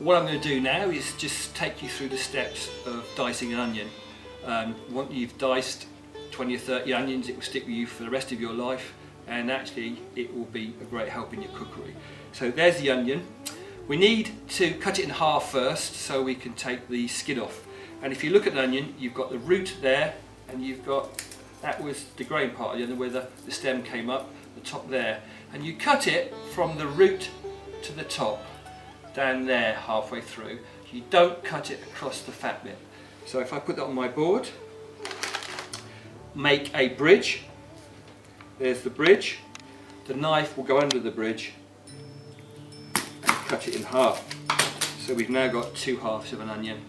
what I'm going to do now is just take you through the steps of dicing an onion. Once you've diced 20 or 30 onions, it will stick with you for the rest of your life, and actually it will be a great help in your cookery. So there's the onion. We need to cut it in half first so we can take the skin off. And if you look at an onion, you've got the root there, and you've got, that was the grain part of the onion where the stem came up, the top there. And you cut it from the root to the top, down there halfway through. You don't cut it across the fat bit. So if I put that on my board, make a bridge, there's the bridge, the knife will go under the bridge and cut it in half. So we've now got 2 halves of an onion.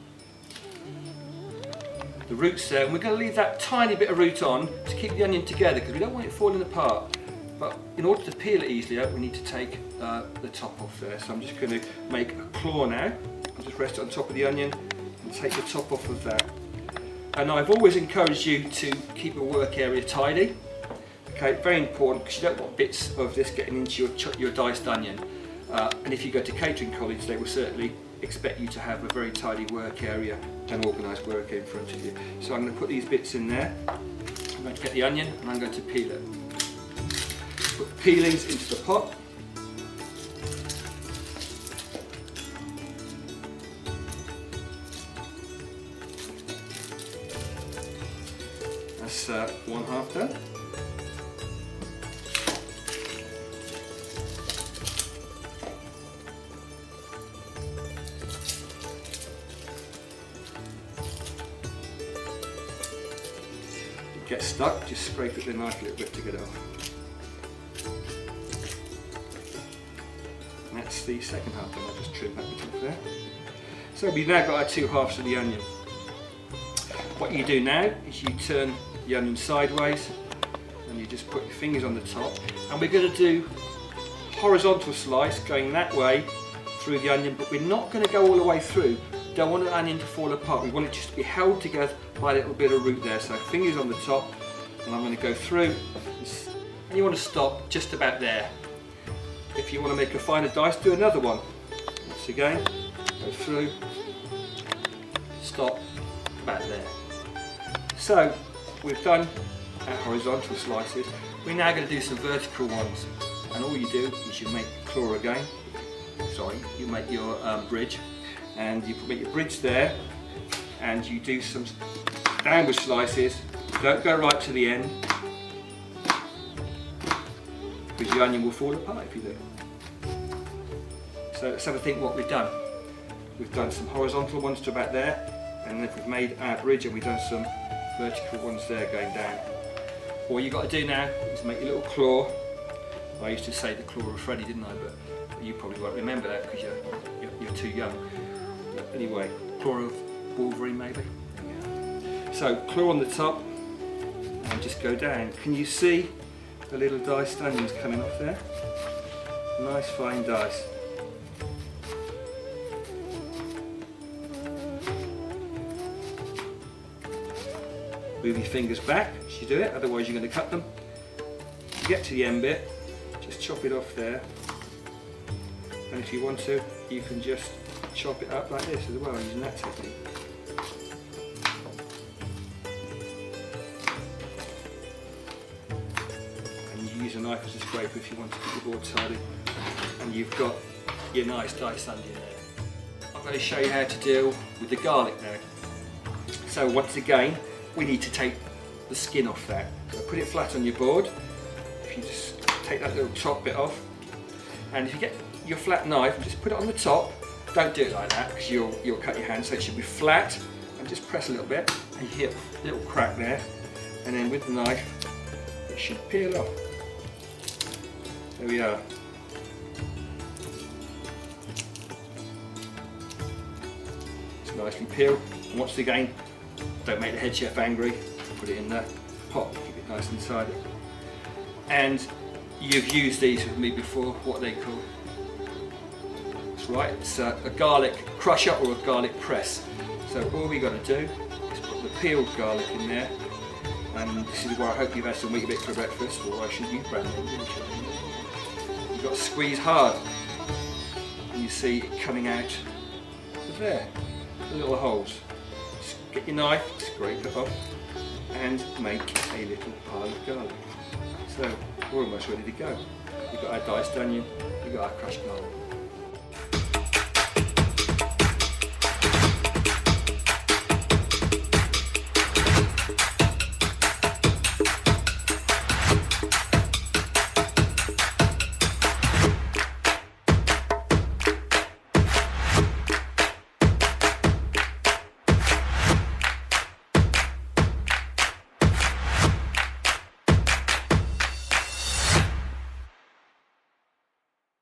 The root's there, and we're going to leave that tiny bit of root on to keep the onion together because we don't want it falling apart. But in order to peel it easily out, we need to take the top off there. So I'm just going to make a claw now. I'll just rest it on top of the onion and take the top off of that. And I've always encouraged you to keep your work area tidy. Okay, very important because you don't want bits of this getting into your diced onion. And if you go to catering college, they will certainly expect you to have a very tidy work area and organised work in front of you. So I'm going to put these bits in there. I'm going to get the onion and I'm going to peel it. Put the peelings into the pot. That's 1 half done. Get stuck, just scrape it with the knife a little bit to get it off. And that's the second half, and I'll just trim that bit off there. So we've now got our 2 halves of the onion. What you do now is you turn the onion sideways and you just put your fingers on the top, and we're going to do horizontal slice going that way through the onion, but we're not going to go all the way through. Don't want the onion to fall apart, we want it just to be held together by a little bit of root there. So fingers on the top, and I'm going to go through, and you want to stop just about there. If you want to make a finer dice, do another one. Once again, go through, stop about there. So we've done our horizontal slices. We're now going to do some vertical ones, and all you do is you make the claw again. Sorry, you make your bridge, and you make your bridge there, and you do some downward slices. Don't go right to the end because the onion will fall apart if you do. So let's have a think what we've done. We've done some horizontal ones to about there, and then we've made our bridge and we've done some vertical ones there going down. All you've got to do now is make your little claw. I used to say the claw of Freddy, didn't I? But you probably won't remember that because you're too young. But anyway, claw of Wolverine maybe. Yeah. So claw on the top and just go down. Can you see the little diced onions coming off there? Nice fine dice. Move your fingers back as you do it, otherwise you're going to cut them. You get to the end bit, just chop it off there. And if you want to, you can just chop it up like this as well, using that technique. And you use a knife as a scraper if you want to keep your board tidy. And you've got your nice diced onion there. I'm going to show you how to deal with the garlic now. So once again, we need to take the skin off that. So put it flat on your board. If you just take that little top bit off, and if you get your flat knife, just put it on the top. Don't do it like that because you'll cut your hand. So it should be flat, and just press a little bit, and you hit a little crack there. And then with the knife, it should peel off. There we are. It's nicely peeled. And once again, don't make the head chef angry, put it in the pot, keep it nice and tidy. And you've used these with me before, what are they called? That's right, it's a garlic crusher or a garlic press. So all we got to do is put the peeled garlic in there, and this is where I hope you've had some Weetabix for breakfast, or I should use brand name. You've got to squeeze hard, and you see it coming out there, the little holes. Just get your knife, scrape it off, and make a little pile of garlic. So we're almost ready to go. We've got our diced onion, we've got our crushed garlic.